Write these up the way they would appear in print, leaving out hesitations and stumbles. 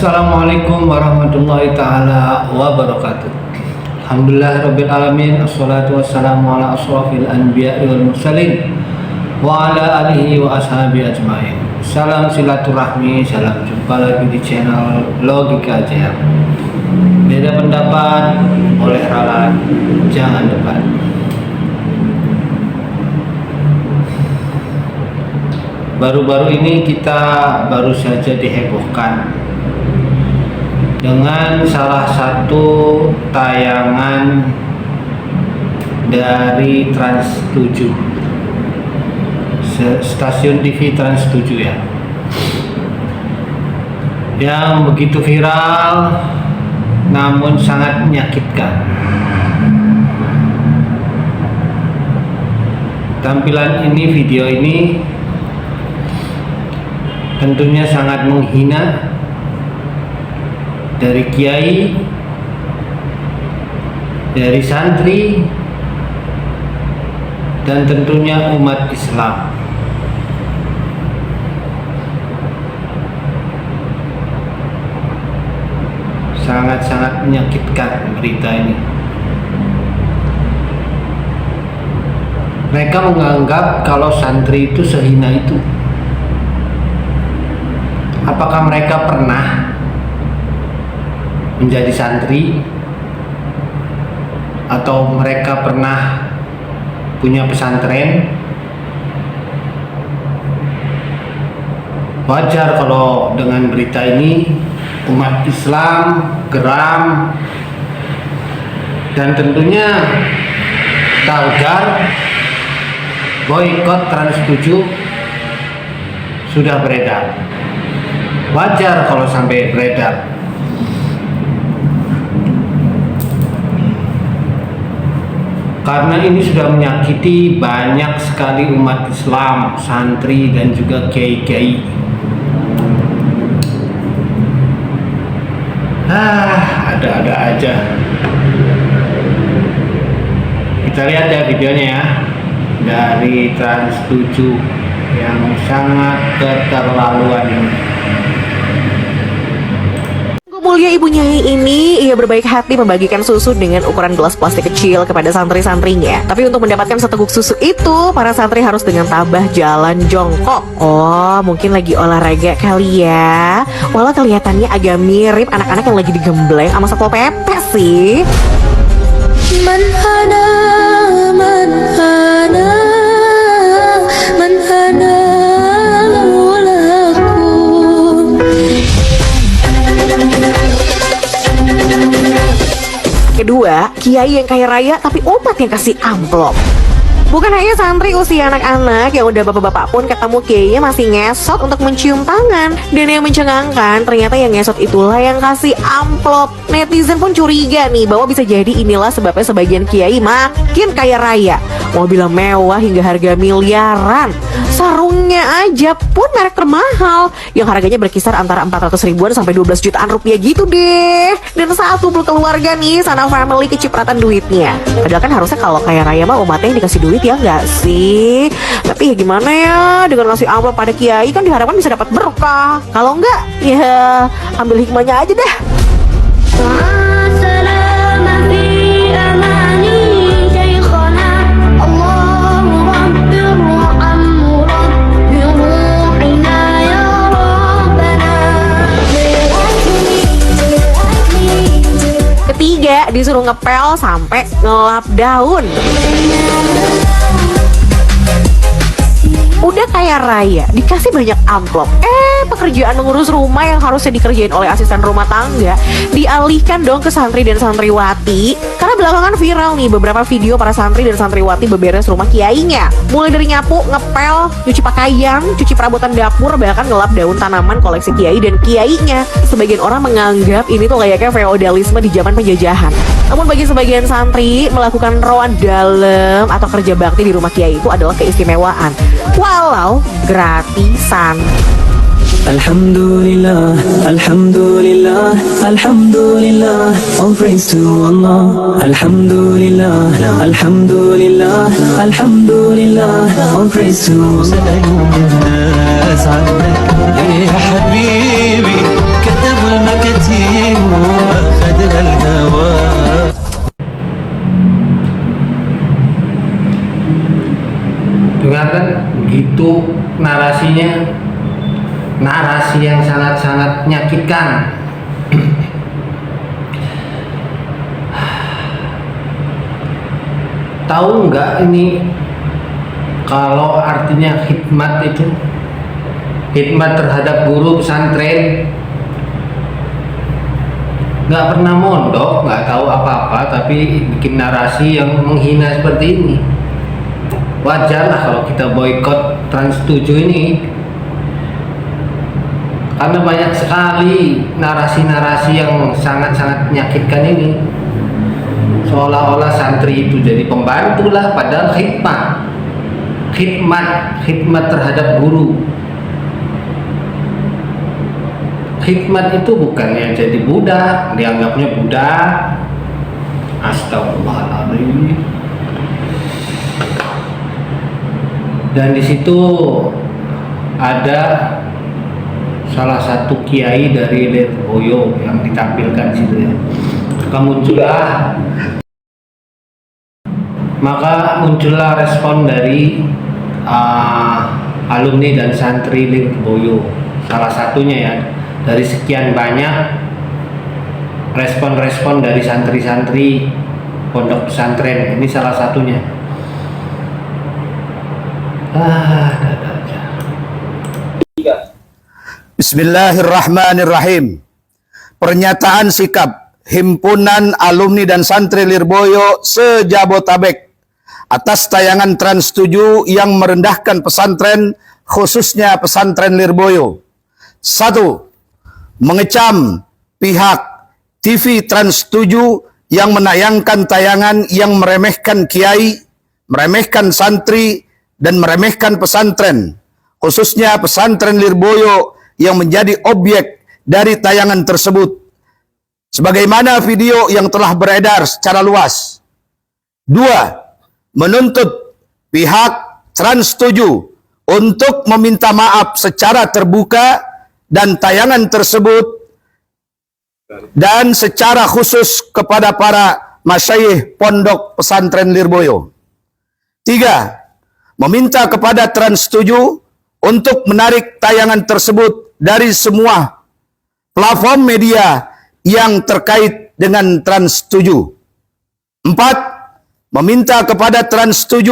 Assalamualaikum warahmatullahi ta'ala wabarakatuh. Alhamdulillahirabbil alamin. Assalatu wassalamu ala asrofil anbiya'i wal mursalin wa ala alihi wa ashabi ajmain. Salam silaturahmi, salam jumpa lagi di channel Logika JR. Beda pendapat boleh ralat, jangan debat. Baru-baru ini kita baru saja dihebohkan dengan salah satu tayangan dari Trans 7, stasiun TV Trans 7 ya, yang begitu viral namun sangat menyakitkan. Tampilan ini, video ini tentunya sangat menghina dari kiai, dari santri, dan tentunya umat Islam. Sangat-sangat menyakitkan berita ini. Mereka menganggap kalau santri itu sehina itu. Apakah mereka pernah menjadi santri, atau mereka pernah punya pesantren? Wajar kalau dengan berita ini umat Islam geram, dan tentunya tagar boikot Trans 7 sudah beredar. Wajar kalau sampai beredar. Karena ini sudah menyakiti banyak sekali umat Islam, santri, dan juga kiai-kiai. Ada-ada aja. Kita lihat ya videonya ya, dari Trans 7 yang sangat keterlaluan ini. Mulia Ibu Nyai ini, ia berbaik hati membagikan susu dengan ukuran gelas plastik kecil kepada santri-santrinya. Tapi untuk mendapatkan seteguk susu itu, para santri harus dengan tabah jalan jongkok. Oh, mungkin lagi olahraga kali ya. Walau kelihatannya agak mirip anak-anak yang lagi digembleng sama Satpol PP sih. Manhana, manhana, manhana. Kedua, kiai yang kaya raya tapi umat yang kasih amplop. Bukan hanya santri usia anak-anak, yang udah bapak-bapak pun ketemu kiainya masih ngesot untuk mencium tangan. Dan yang mencengangkan, ternyata yang ngesot itulah yang kasih amplop. Netizen pun curiga nih bahwa bisa jadi inilah sebabnya sebagian kiai makin kaya raya. Mobil mewah hingga harga miliaran. Sarungnya aja pun merek termahal, yang harganya berkisar antara 400 ribuan sampai 12 jutaan rupiah gitu deh. Dan saat kumpul keluarga nih, sana family kecipratan duitnya. Padahal kan harusnya kalau kaya raya mah umatnya yang dikasih duit ya nggak sih? Tapi ya gimana ya, dengan ngasih amplop pada kiai kan diharapkan bisa dapat berkah. Kalau enggak, ya ambil hikmahnya aja deh. Ketiga, disuruh ngepel sampai ngelap daun. Udah kaya raya, dikasih banyak amplop. Pekerjaan mengurus rumah yang harusnya dikerjain oleh asisten rumah tangga dialihkan dong ke santri dan santriwati. Karena belakangan viral nih beberapa video para santri dan santriwati beberes rumah kiainya. Mulai dari nyapu, ngepel, nyuci pakaian, cuci perabotan dapur, bahkan ngelap daun tanaman koleksi kiai dan kiainya. Sebagian orang menganggap ini tuh layaknya feodalisme di zaman penjajahan. Namun bagi sebagian santri, melakukan roan dalam atau kerja bakti di rumah kiai itu adalah keistimewaan, walau gratisan. Alhamdulillah, Alhamdulillah, Alhamdulillah, all praise to Allah. Alhamdulillah, Alhamdulillah, Alhamdulillah, all praise to Allah. أبو المكاتيب أخذها الهوى. Dengarkan begitu narasinya, narasi yang sangat-sangat menyakitkan. Tahu nggak ini kalau artinya khidmat itu, khidmat terhadap guru pesantren, nggak pernah mondok, nggak tahu apa-apa, tapi bikin narasi yang menghina seperti ini. Wajar lah kalau kita boykot Trans 7 ini, karena banyak sekali narasi-narasi yang sangat-sangat menyakitkan ini. Seolah-olah santri itu jadi pembantu lah, padahal khidmat terhadap guru. Khidmat itu bukannya jadi budak, dianggapnya budak. Astagfirullahaladzim. Dan di situ ada salah satu kiai dari Lirboyo yang ditampilkan di situ ya. Maka muncullah respon dari alumni dan santri Lirboyo. Salah satunya ya, dari sekian banyak respon-respon dari santri-santri pondok pesantren, ini salah satunya. Bismillahirrahmanirrahim. Pernyataan sikap Himpunan Alumni dan Santri Lirboyo se-Jabotabek atas tayangan Trans 7 yang merendahkan pesantren, khususnya pesantren Lirboyo. 1. Mengecam pihak TV Trans 7 yang menayangkan tayangan yang meremehkan kiai, meremehkan santri, dan meremehkan pesantren, khususnya pesantren Lirboyo yang menjadi objek dari tayangan tersebut, sebagaimana video yang telah beredar secara luas. 2. Menuntut pihak Trans 7 untuk meminta maaf secara terbuka dan tayangan tersebut, dan secara khusus kepada para masyayikh pondok pesantren Lirboyo. 3. Meminta kepada Trans 7 untuk menarik tayangan tersebut dari semua platform media yang terkait dengan Trans 7. 4. Meminta kepada Trans 7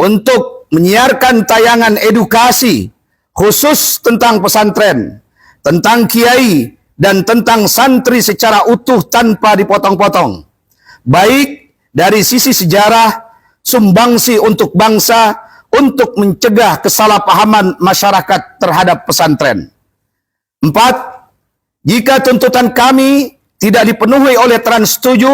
untuk menyiarkan tayangan edukasi khusus tentang pesantren, tentang kiai, dan tentang santri secara utuh tanpa dipotong-potong, baik dari sisi sejarah, sumbangsi untuk bangsa, untuk mencegah kesalahpahaman masyarakat terhadap pesantren. 4. Jika tuntutan kami tidak dipenuhi oleh Trans 7,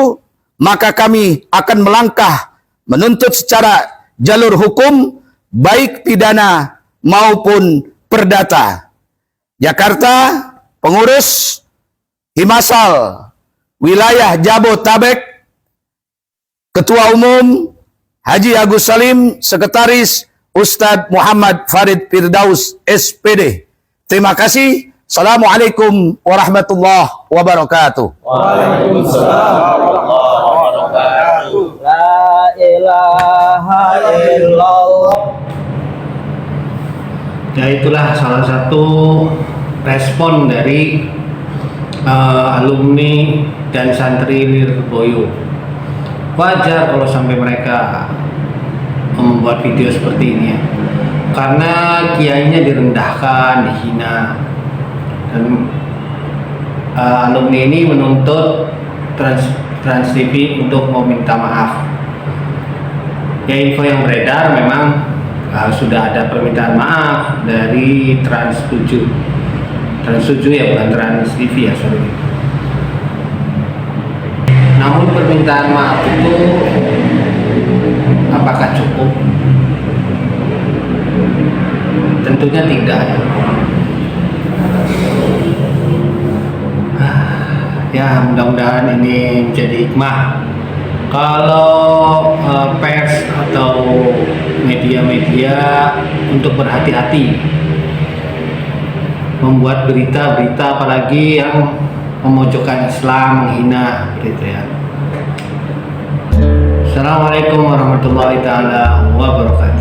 maka kami akan melangkah menuntut secara jalur hukum, baik pidana maupun perdata. Jakarta, Pengurus Himasal Wilayah Jabotabek, Ketua Umum Haji Agus Salim, Sekretaris Ustadz Muhammad Farid Firdaus, SPD. Terima kasih. Assalamualaikum warahmatullahi wabarakatuh. Waalaikumsalam warahmatullahi wabarakatuh. La ilaha illallah. Ya, itulah salah satu respon dari alumni dan santri Lirboyo. Wajar kalau sampai mereka membuat video seperti ini ya, karena kiainya direndahkan, dihina, dan alumni ini menuntut Trans TV untuk meminta maaf. Ya, info yang beredar memang sudah ada permintaan maaf dari Trans 7 ya, bukan Trans TV ya, sorry. Namun permintaan maaf itu apakah cukup? Tentunya tidak ya. Ya, mudah-mudahan ini menjadi hikmah. Kalau pers atau media-media untuk berhati-hati membuat berita-berita apalagi yang memojokkan Islam, menghina gitu ya. Assalamualaikum warahmatullahi taala wabarakatuh.